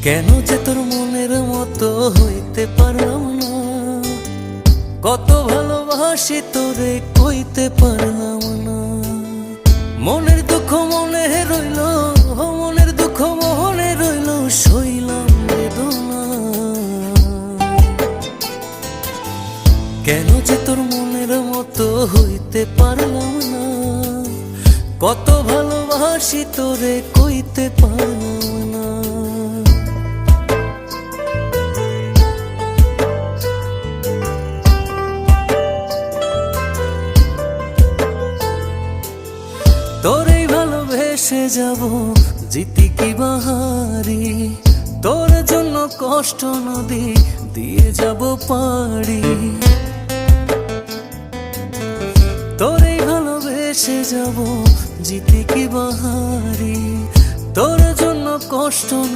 কেন যে তোর মনের মতো হইতে পারলাম না, কত ভালোবাসি তোরে কইতে পারলাম না। মনের দুঃখ মনে রইল, মনের দুঃখ মনে রইল, সইলাম বেদনা। কেন যে তোর মনের মতো হইতে পারলাম না, কত ভালোবাসি তোরে কইতে পারলাম না। তোরে ভালোবেসে যাব জিতি কি বাহারি, তোর জন্য কষ্ট নদী দিয়ে যাব পাড়ি। তোরে ভালোবেসে যাব জিতি কি বাহারি, তোর জন্য কষ্ট নদী